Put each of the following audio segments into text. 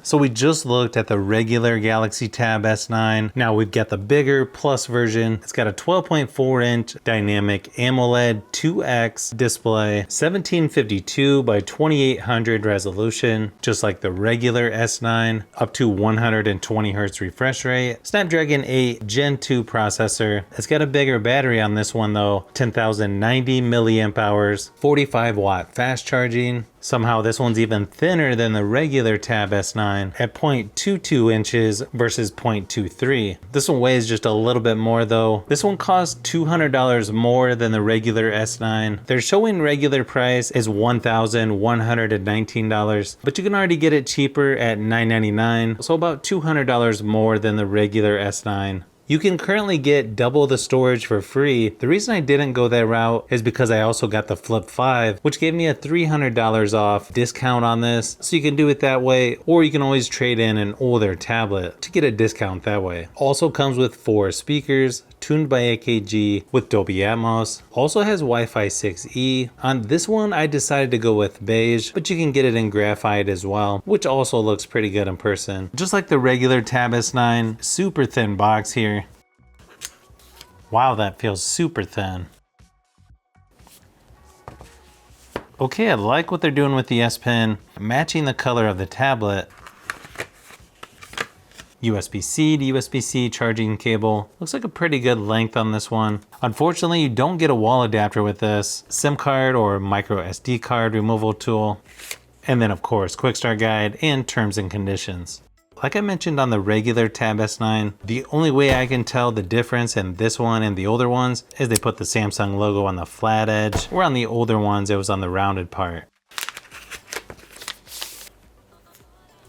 So we just looked at the regular Galaxy Tab S9. Now we've got the bigger Plus version. It's got a 12.4-inch dynamic AMOLED 2X display, 1752 by 2800 resolution, just like the regular S9, up to 120 Hz refresh rate. Snapdragon 8 Gen 2 processor. It's got a bigger battery on this one though, 10,090 milliamp hours, 45 watt fast charging. Somehow this one's even thinner than the regular Tab S9 at 0.22 inches versus 0.23. This one weighs just a little bit more though. This one costs $200 more than the regular S9. They're showing regular price is $1,119, but you can already get it cheaper at $999, so about $200 more than the regular S9. You can currently get double the storage for free. The reason I didn't go that route is because I also got the Flip 5, which gave me a $300 off discount on this. So you can do it that way, or you can always trade in an older tablet to get a discount that way. Also comes with 4 speakers, tuned by AKG with Dolby Atmos. Also has Wi-Fi 6E. On this one, I decided to go with beige, but you can get it in graphite as well, which also looks pretty good in person. Just like the regular Tab S9, super thin box here. Wow, that feels super thin. Okay, I like what they're doing with the S Pen, matching the color of the tablet. USB-C to USB-C charging cable. Looks like a pretty good length on this one. Unfortunately, you don't get a wall adapter with this. SIM card or micro SD card removal tool. And then of course, quick start guide and terms and conditions. Like I mentioned on the regular Tab S9, the only way I can tell the difference in this one and the older ones is they put the Samsung logo on the flat edge, where on the older ones it was on the rounded part.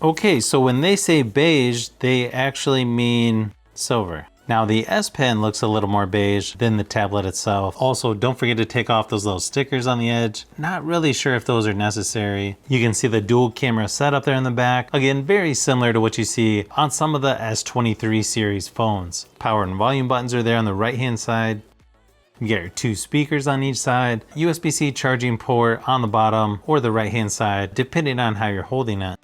Okay, so when they say beige, they actually mean silver. Now the S Pen looks a little more beige than the tablet itself. Also, don't forget to take off those little stickers on the edge. Not really sure if those are necessary. You can see the dual camera setup there in the back. Again, very similar to what you see on some of the S23 series phones. Power and volume buttons are there on the right hand side. You get your 2 speakers on each side, USB-C charging port on the bottom or the right hand side, depending on how you're holding it.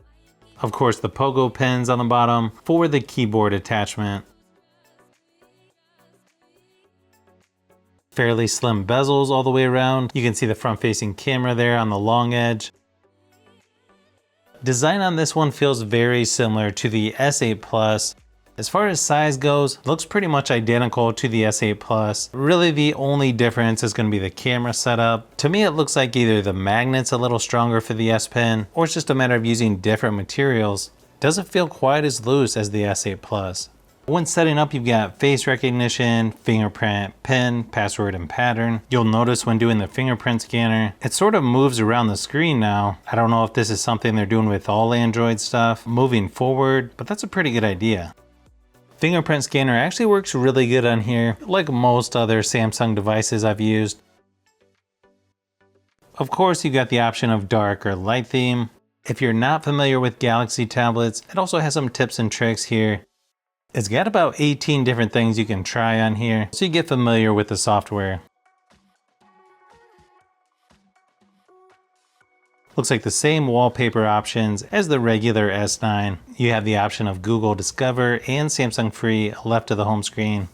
Of course, the pogo pins on the bottom for the keyboard attachment. Fairly slim bezels all the way around. You can see the front facing camera there on the long edge. Design on this one feels very similar to the S8 Plus. As far as size goes, looks pretty much identical to the S8 Plus. Really the only difference is going to be the camera setup. To me it looks like either the magnet's a little stronger for the S Pen, or it's just a matter of using different materials. Doesn't feel quite as loose as the S8 Plus. When setting up, you've got face recognition, fingerprint, PIN, password, and pattern. You'll notice when doing the fingerprint scanner, it sort of moves around the screen now. I don't know if this is something they're doing with all Android stuff moving forward, but that's a pretty good idea. Fingerprint scanner actually works really good on here, like most other Samsung devices I've used. Of course, you've got the option of dark or light theme. If you're not familiar with Galaxy tablets, it also has some tips and tricks here. It's got about 18 different things you can try on here, so you get familiar with the software. Looks like the same wallpaper options as the regular S9. You have the option of Google Discover and Samsung Free left of the home screen.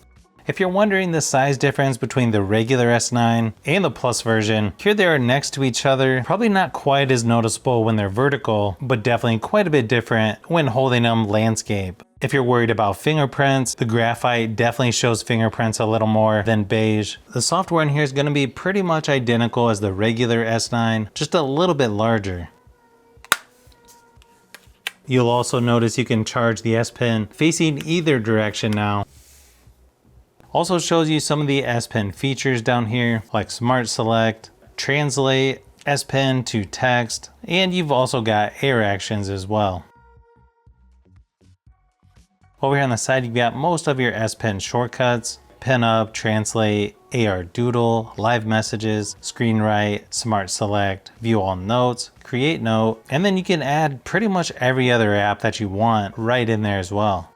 If you're wondering the size difference between the regular S9 and the Plus version, here they are next to each other. Probably not quite as noticeable when they're vertical, but definitely quite a bit different when holding them landscape. If you're worried about fingerprints, the graphite definitely shows fingerprints a little more than beige. The software in here is going to be pretty much identical as the regular S9, just a little bit larger. You'll also notice you can charge the S Pen facing either direction now. Also shows you some of the S Pen features down here, like Smart Select, Translate, S Pen to text, and you've also got Air Actions as well. Over here on the side, you've got most of your S Pen shortcuts: Pin Up, Translate, AR Doodle, Live Messages, Screen Write, Smart Select, View All Notes, Create Note, and then you can add pretty much every other app that you want right in there as well.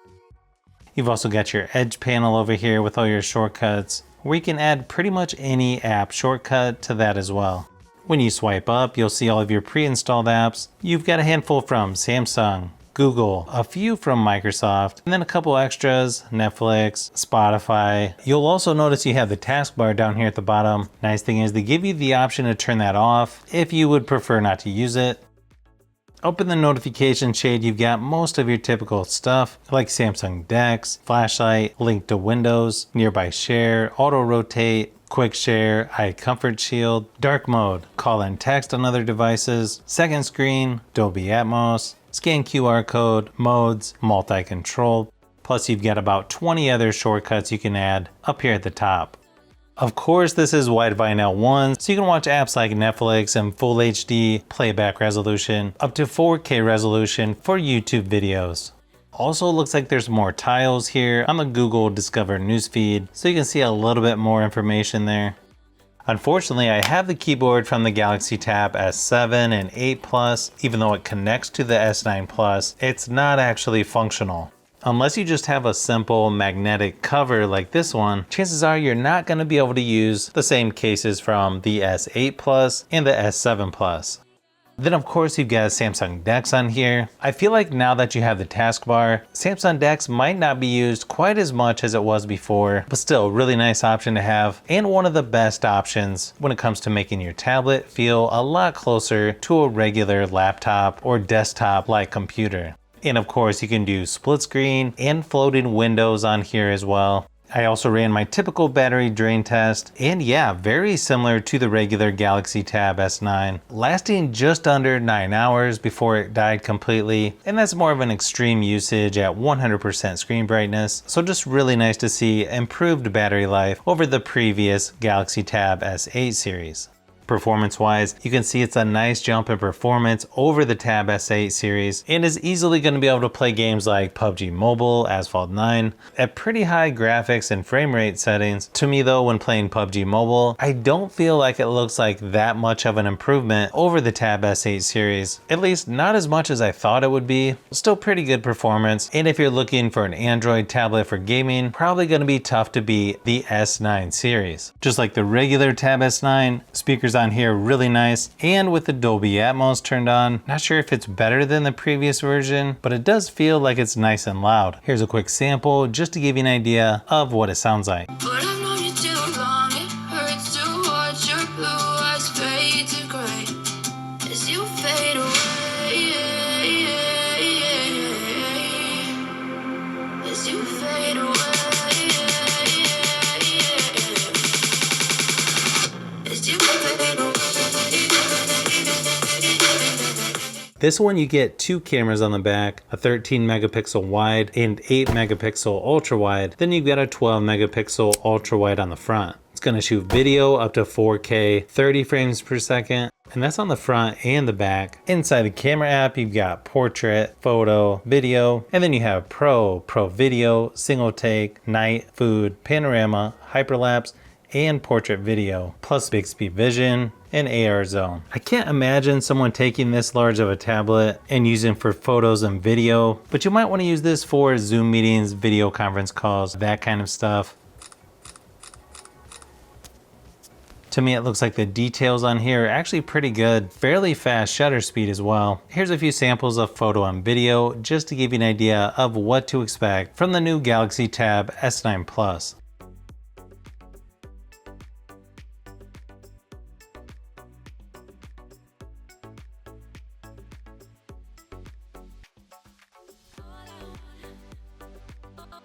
You've also got your Edge panel over here with all your shortcuts, where you can add pretty much any app shortcut to that as well. When you swipe up, you'll see all of your pre-installed apps. You've got a handful from Samsung, Google, a few from Microsoft, and then a couple extras, Netflix, Spotify. You'll also notice you have the taskbar down here at the bottom. Nice thing is they give you the option to turn that off if you would prefer not to use it. Open the notification shade, you've got most of your typical stuff like Samsung DeX, flashlight, link to Windows, nearby share, auto rotate, quick share, eye comfort shield, dark mode, call and text on other devices, second screen, Dolby Atmos, scan QR code, modes, multi-control. Plus you've got about 20 other shortcuts you can add up here at the top. Of course, this is Widevine L1, so you can watch apps like Netflix and Full HD playback resolution, up to 4K resolution for YouTube videos. Also looks like there's more tiles here on the Google Discover newsfeed, so you can see a little bit more information there. Unfortunately, I have the keyboard from the Galaxy Tab S7 and 8 Plus. Even though it connects to the S9 Plus, it's not actually functional. Unless you just have a simple magnetic cover like this one, chances are you're not going to be able to use the same cases from the S8 Plus and the S7 Plus. Then of course you've got Samsung DeX on here. I feel like now that you have the taskbar, Samsung DeX might not be used quite as much as it was before, but still a really nice option to have and one of the best options when it comes to making your tablet feel a lot closer to a regular laptop or desktop like computer. And of course you can do split screen and floating windows on here as well. I also ran my typical battery drain test, and yeah, very similar to the regular Galaxy Tab S9, lasting just under 9 hours before it died completely, and that's more of an extreme usage at 100% screen brightness, so just really nice to see improved battery life over the previous Galaxy Tab S8 series. Performance-wise, you can see it's a nice jump in performance over the Tab S8 series and is easily going to be able to play games like PUBG Mobile, Asphalt 9 at pretty high graphics and frame rate settings. To me though, when playing PUBG Mobile, I don't feel like it looks like that much of an improvement over the Tab S8 series. At least not as much as I thought it would be. Still pretty good performance, and if you're looking for an Android tablet for gaming, probably going to be tough to beat the S9 series. Just like the regular Tab S9, speakers on here really nice, and with the Dolby Atmos turned on. Not sure if it's better than the previous version, but it does feel like it's nice and loud. Here's a quick sample just to give you an idea of what it sounds like. This one you get two cameras on the back, a 13 megapixel wide and 8 megapixel ultra wide. Then you've got a 12 megapixel ultra wide on the front. It's going to shoot video up to 4K, 30 frames per second. And that's on the front and the back. Inside the camera app, you've got portrait, photo, video, and then you have pro video, single take, night, food, panorama, hyperlapse, and portrait video, plus Bixby Vision and AR Zone. I can't imagine someone taking this large of a tablet and using for photos and video, but you might want to use this for Zoom meetings, video conference calls, that kind of stuff. To me, it looks like the details on here are actually pretty good, fairly fast shutter speed as well. Here's a few samples of photo and video just to give you an idea of what to expect from the new Galaxy Tab S9 Plus.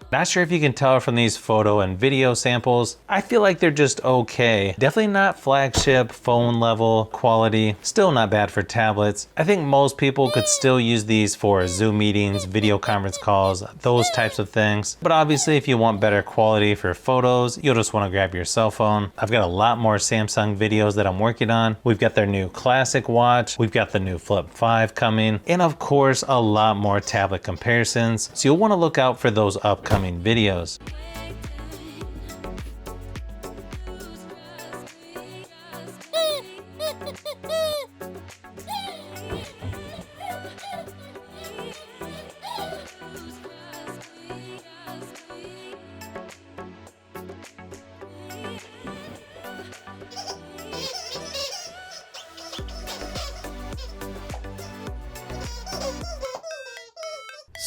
Not sure if you can tell from these photo and video samples. I feel like they're just okay. Definitely not flagship phone level quality. Still not bad for tablets. I think most people could still use these for Zoom meetings, video conference calls, those types of things. But obviously if you want better quality for photos, you'll just want to grab your cell phone. I've got a lot more Samsung videos that I'm working on. We've got their new classic watch. We've got the new Flip 5 coming. And of course, a lot more tablet comparisons. So you'll want to look out for those upcoming videos.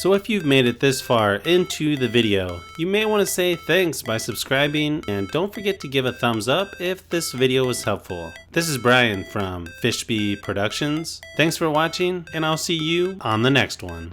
So if you've made it this far into the video, you may want to say thanks by subscribing, and don't forget to give a thumbs up if this video was helpful. This is Brian from Fishbee Productions. Thanks for watching, and I'll see you on the next one.